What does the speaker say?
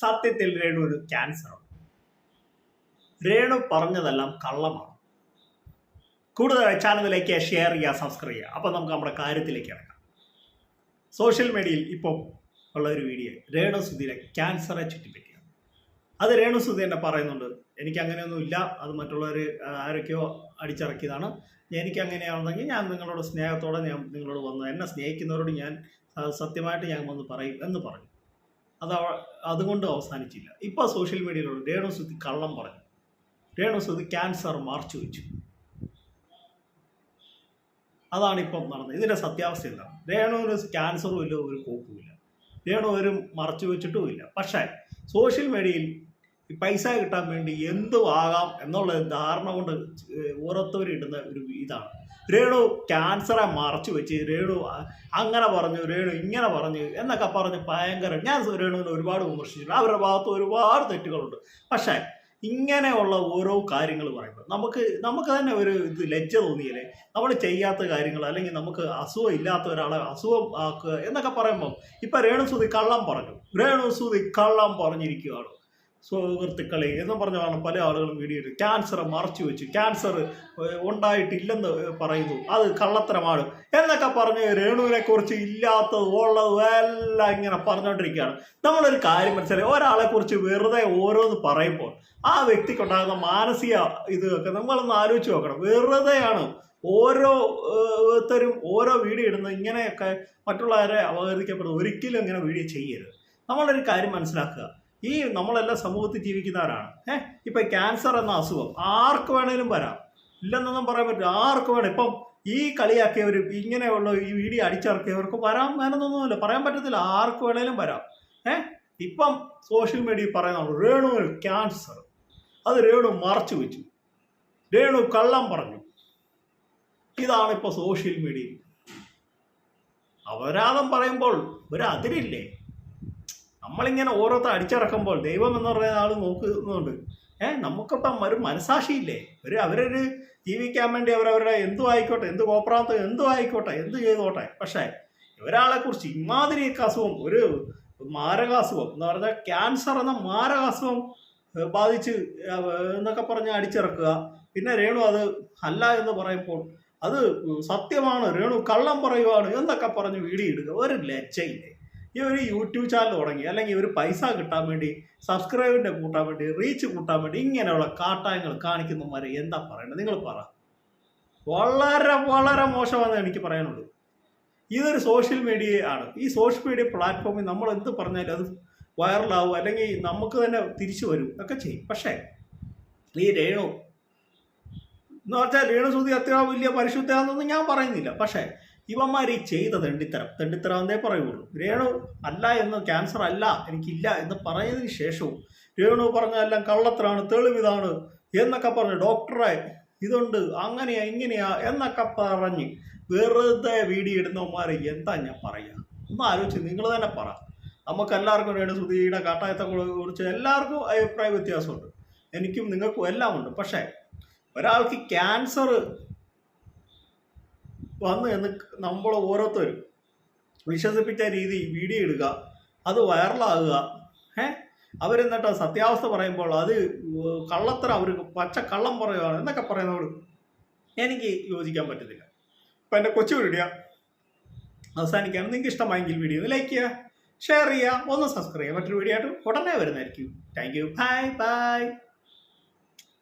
സത്യത്തിൽ രേണു ഒരു ക്യാൻസറാണ്. രേണു പറഞ്ഞതെല്ലാം കള്ളമാണ്. കൂടുതലായി ചാനലിലേക്ക് ഷെയർ ചെയ്യുക, സബ്സ്ക്രൈബ് ചെയ്യുക. അപ്പോൾ നമുക്ക് നമ്മുടെ കാര്യത്തിലേക്ക് ഇറങ്ങാം. സോഷ്യൽ മീഡിയയിൽ ഇപ്പോൾ ഉള്ള ഒരു വീഡിയോ രേണു സുധീരെ ക്യാൻസറെ ചുറ്റിപ്പറ്റിയാണ്. അത് രേണു സുധി തന്നെ പറയുന്നുണ്ട്, എനിക്ക് അങ്ങനെയൊന്നും ഇല്ല, അത് മറ്റുള്ളവർ ആരൊക്കെയോ അടിച്ചിറക്കിയതാണ്, എനിക്ക് അങ്ങനെയാണെന്നെങ്കിൽ ഞാൻ നിങ്ങളോട് സ്നേഹത്തോടെ ഞാൻ നിങ്ങളോട് വന്ന് എന്നെ സ്നേഹിക്കുന്നവരോട് ഞാൻ സത്യമായിട്ട് ഞാൻ വന്ന് പറയും എന്ന് പറഞ്ഞു. അതുകൊണ്ട് അവസാനിച്ചില്ല. ഇപ്പോൾ സോഷ്യൽ മീഡിയയിലുള്ള രേണു സുധി കള്ളം പറഞ്ഞു. രേണു സുധി ക്യാൻസർ മറച്ചു വെച്ചു. അതാണിപ്പം നടന്നത്. ഇതിൻ്റെ സത്യാവസ്ഥ എന്താണ്? രേണുവിന് ക്യാൻസറും ഇല്ല, ഒരു കോപ്പുമില്ല. രേണു ഒരു മറച്ചു വെച്ചിട്ടുമില്ല. പക്ഷേ സോഷ്യൽ മീഡിയയിൽ പൈസ കിട്ടാൻ വേണ്ടി എന്തും ആകാം എന്നുള്ള ധാരണ കൊണ്ട് ഓരോരുത്തരും ഇടുന്ന ഒരു ഇതാണ്. രേണു ക്യാൻസറെ മറച്ചു വെച്ച്, രേണു അങ്ങനെ പറഞ്ഞു, രേണു ഇങ്ങനെ പറഞ്ഞു എന്നൊക്കെ പറഞ്ഞ് ഭയങ്കര. ഞാൻ രേണുവിനെ ഒരുപാട് വിമർശിച്ചിട്ടുണ്ട്. അവരുടെ ഭാഗത്ത് ഒരുപാട് തെറ്റുകളുണ്ട്. പക്ഷേ ഇങ്ങനെയുള്ള ഓരോ കാര്യങ്ങൾ പറയുമ്പോൾ നമുക്ക് തന്നെ ഒരു ലജ്ജ തോന്നിയല്ലേ? നമ്മൾ ചെയ്യാത്ത കാര്യങ്ങൾ, അല്ലെങ്കിൽ നമുക്ക് അസുഖം ഇല്ലാത്ത ഒരാളെ അസുഖം ആക്കുക എന്നൊക്കെ പറയുമ്പോൾ ഇപ്പം രേണു സുധി കള്ളം പറഞ്ഞു. രേണു സുധി കള്ളം പറഞ്ഞിരിക്കുകയാണ്. സുഹൃത്തുക്കളെ എന്ന് പറഞ്ഞാണ് പല ആളുകളും വീഡിയോ ഇട്ട് ക്യാൻസർ മറച്ചു വെച്ചു, ക്യാൻസർ ഉണ്ടായിട്ടില്ലെന്ന് പറയുന്നു, അത് കള്ളത്തരമാണ് എന്നൊക്കെ പറഞ്ഞ് രേണുവിനെ കുറിച്ച് ഇല്ലാത്തത് ഉള്ളതും എല്ലാം ഇങ്ങനെ പറഞ്ഞുകൊണ്ടിരിക്കുകയാണ്. നമ്മളൊരു കാര്യം മനസ്സിലായി, ഒരാളെ കുറിച്ച് വെറുതെ ഓരോന്ന് പറയുമ്പോൾ ആ വ്യക്തിക്കുണ്ടാകുന്ന മാനസിക ഇതൊക്കെ നമ്മളൊന്ന് ആലോചിച്ച് നോക്കണം. വെറുതെയാണ് ഓരോരുത്തരും ഓരോ വീഡിയോ ഇടുന്നത്. ഇങ്ങനെയൊക്കെ മറ്റുള്ളവരെ അവഹരിക്കപ്പെടുന്നത്. ഒരിക്കലും ഇങ്ങനെ വീഡിയോ ചെയ്യരുത്. നമ്മളൊരു കാര്യം മനസ്സിലാക്കുക, ഈ നമ്മളെല്ലാം സമൂഹത്തിൽ ജീവിക്കുന്നവരാണ്. ഇപ്പം ക്യാൻസർ എന്ന അസുഖം ആർക്ക് വേണേലും വരാം, ഇല്ലെന്നൊന്നും പറയാൻ പറ്റില്ല. ആർക്ക് വേണം. ഇപ്പം ഈ കളിയാക്കിയവർ, ഇങ്ങനെയുള്ള ഈ വീഡിയോ അടിച്ചിറക്കിയവർക്ക് വരാം വേണമെന്നൊന്നുമില്ല, പറയാൻ പറ്റത്തില്ല. ആർക്ക് വേണേലും വരാം. ഇപ്പം സോഷ്യൽ മീഡിയയിൽ പറയുന്നതാണ് രേണു ഒരു ക്യാൻസർ, അത് രേണു മറച്ചു വെച്ചു, രേണു കള്ളം പറഞ്ഞു. ഇതാണ് ഇപ്പോൾ സോഷ്യൽ മീഡിയയിൽ. അപരാധം പറയുമ്പോൾ ഒരു അതിരില്ലേ? നമ്മളിങ്ങനെ ഓരോരുത്തർ അടിച്ചിറക്കുമ്പോൾ ദൈവം എന്ന് പറയുന്ന ആൾ നോക്കുന്നുണ്ട്. നമുക്കിപ്പം ഒരു മനസാക്ഷിയില്ലേ? അവരൊരു ജീവിക്കാൻ വേണ്ടി അവരവരുടെ എന്തും ആയിക്കോട്ടെ, എന്ത് കോപ്രാന്തം എന്തും ആയിക്കോട്ടെ, എന്ത് ചെയ്തോട്ടെ. പക്ഷേ ഒരാളെ കുറിച്ച് ഇമാതിരിയൊക്കെ അസുഖം, ഒരു മാരകാസുഖം എന്ന് പറഞ്ഞാൽ ക്യാൻസർ എന്ന മാരകാസുഖം ബാധിച്ച് എന്നൊക്കെ പറഞ്ഞ് അടിച്ചിറക്കുക. പിന്നെ രേണു അത് അല്ല എന്ന് പറയുമ്പോൾ അത് സത്യമാണ്, രേണു കള്ളം പറയുവാണ് എന്നൊക്കെ പറഞ്ഞ് വീഡിയോ ഇടുക. ഒരു ലജ്ജയില്ലേ? ഈ ഒരു യൂട്യൂബ് ചാനൽ തുടങ്ങി, അല്ലെങ്കിൽ ഒരു പൈസ കിട്ടാൻ വേണ്ടി, സബ്സ്ക്രൈബറിൻ്റെ കൂട്ടാൻ വേണ്ടി, റീച്ച് കൂട്ടാൻ വേണ്ടി ഇങ്ങനെയുള്ള കാട്ടായങ്ങൾ കാണിക്കുന്നവരെ എന്താ പറയേണ്ടത്? നിങ്ങൾ പറ. വളരെ വളരെ മോശമാണെന്ന് എനിക്ക് പറയാനുള്ളൂ. ഇതൊരു സോഷ്യൽ മീഡിയ ആണ്. ഈ സോഷ്യൽ മീഡിയ പ്ലാറ്റ്ഫോമിൽ നമ്മൾ എന്ത് പറഞ്ഞാലും അത് വൈറലാവും, അല്ലെങ്കിൽ നമുക്ക് തന്നെ തിരിച്ചു വരും ഒക്കെ ചെയ്യും. പക്ഷേ ഈ രേണു എന്ന് പറഞ്ഞാൽ രേണു സുധി അത്ര വലിയ പരിശുദ്ധമാണെന്നൊന്നും ഞാൻ പറയുന്നില്ല. പക്ഷേ ഇവന്മാർ ഈ ചെയ്ത തെണ്ടിത്തരം എന്നേ പറയുള്ളൂ. രേണു അല്ല എന്ന്, ക്യാൻസർ അല്ല, എനിക്കില്ല എന്ന് പറയുന്നതിന് ശേഷവും രേണു പറഞ്ഞതെല്ലാം കള്ളത്തരാണ്, തെളിവിതാണ് എന്നൊക്കെ പറഞ്ഞ് ഡോക്ടറെ ഇതുണ്ട്, അങ്ങനെയാ ഇങ്ങനെയാ എന്നൊക്കെ പറഞ്ഞ് വെറുതെ വീഡിയോ ഇടുന്നവന്മാർ എന്താ ഞാൻ പറയുക? ഒന്ന് ആലോചിച്ച് നിങ്ങൾ തന്നെ പറ. നമുക്കെല്ലാവർക്കും രേണു സുധിയുടെ കാട്ടായത്തെ കുറിച്ച് എല്ലാവർക്കും അഭിപ്രായ വ്യത്യാസമുണ്ട്. എനിക്കും നിങ്ങൾക്കും എല്ലാം ഉണ്ട്. പക്ഷേ ഒരാൾക്ക് ക്യാൻസർ വന്ന് എന്ന് നമ്മൾ ഓരോരുത്തരും വിശ്വസിപ്പിച്ച രീതി വീഡിയോ ഇടുക, അത് വൈറലാകുക. അവരെന്നിട്ട് സത്യാവസ്ഥ പറയുമ്പോൾ അത് കള്ളത്തരം, അവർ പച്ച കള്ളം പറയുകയാണ് എന്നൊക്കെ പറയുന്നവർ എനിക്ക് യോജിക്കാൻ പറ്റത്തില്ല. ഇപ്പം എൻ്റെ കൊച്ചു വീഡിയോ അവസാനിക്കുകയാണ്. നിങ്ങൾക്ക് ഇഷ്ടമായെങ്കിൽ വീഡിയോ ലൈക്ക് ചെയ്യുക, ഷെയർ ചെയ്യുക, ഒന്ന് സബ്സ്ക്രൈബ് ചെയ്യുക. മറ്റൊരു വീഡിയോ ആയിട്ട് ഉടനെ വരുന്നതായിരിക്കും. Thank you. Bye bye.